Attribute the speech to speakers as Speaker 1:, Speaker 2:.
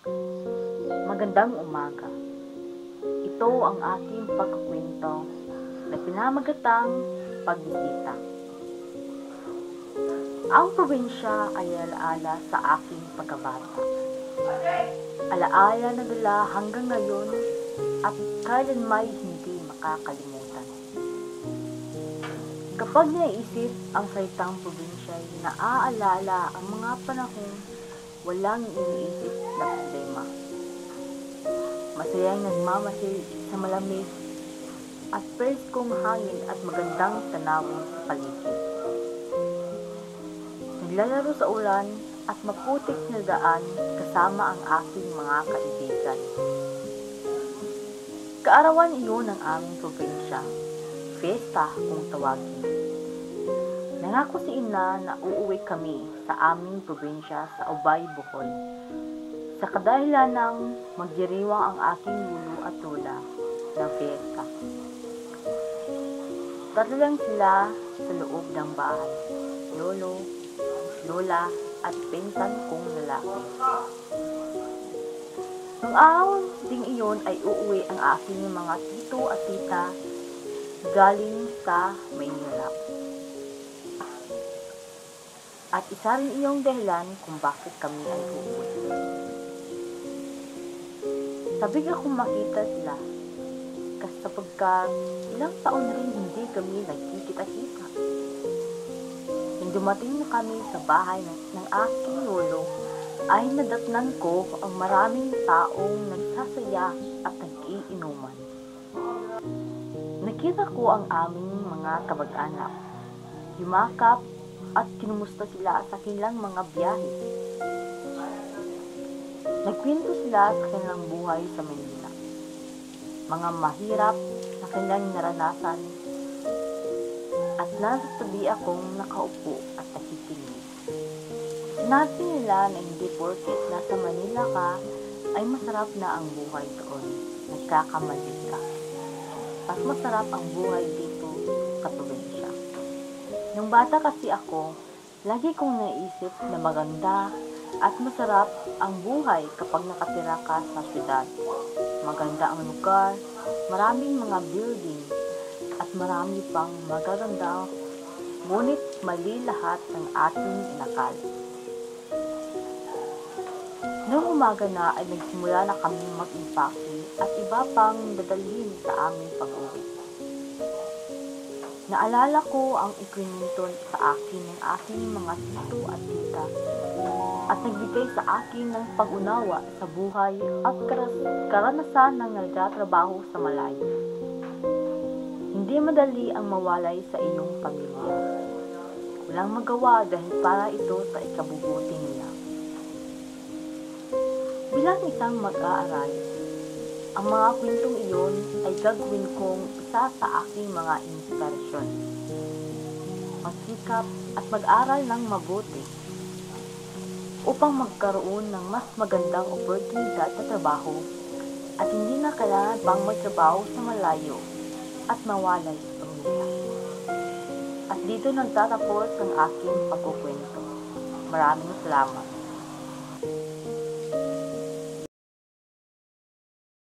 Speaker 1: Magandang umaga. Ito ang aking pagkukwento na pinamagatang pagbisita. Ang probinsya ay alaala sa aking pagkabata. Alaala na dala hanggang ngayon at kailan may hindi makakalimutan. Kapag naisip ang salitang probinsya ay naaalala ang mga panahong walang iniisip na problema. Masayang nagmamasid sa malamig at preskong hangin at magandang tanawin sa paligid. Naglalaro sa ulan at maputik na daan kasama ang aking mga kaibigan. Kaarawan iyon ng aming probinsya, fiesta kung tawagin. Nangako si Ina na uuwi kami sa aming probinsya sa Ubay, Bohol. Sa kadahilan ng magdiriwang ang aking lulu at lola ng fiesta. Tatlo lang sila sa loob ng bahay. Lolo, lola at pinsan kong lalaki. Nung araw ding iyon ay uuwi ang aking mga tito at tita galing sa Maynila. At isa rin iyong dahilan kung bakit kami ay uuwi. Sabik akong makita sila kasi sapagkat ilang taon rin hindi kami nagkikita-kita. Nung dumating na kami sa bahay ng aking lolo, ay nadatnan ko ang maraming taong nagsasaya at nag-iinuman. Nakita ko ang aming mga kamag-anak, yumakap at kinumusta sila sa kanilang mga biyahe. Nagkwento sila sa kanilang buhay sa Manila, mga mahirap na kanilang naranasan, at nasa tabi akong nakaupo at nakikinig. Sinabi nila na hindi porket nasa Manila ka ay masarap na ang buhay doon. Nagkakamali ka. Mas masarap ang buhay dito sa probinsya. Nung bata kasi ako, lagi kong naisip na maganda at masarap ang buhay kapag nakatira ka sa syudad. Maganda ang lugar, maraming mga building, at marami pang magaganda, ngunit mali lahat ng ating inakal. Noong umaga na ay nagsimula na kami mag-impake at iba pang dadalhin sa aming pag-uwi. Naalala ko ang ikwento sa akin ng aking mga tito at tita at nagbigay sa akin ng pag-unawa sa buhay at karanasan ng nagtatrabaho sa malayo. Hindi madali ang mawalay sa iyong pamilya. Walang magawa dahil para ito sa ikabubuti niya. Bilang isang mag-aaral, ang mga kwentong iyon ay gagawin kong isa sa aking mga inspirasyon. Magsikap at mag-aral ng mabuti upang magkaroon ng mas magandang oportunidad sa trabaho at hindi na kailangan pang magtrabaho sa malayo at mawalay sa pamilya. At dito nagtatapos ang aking pagkukwento. Maraming salamat.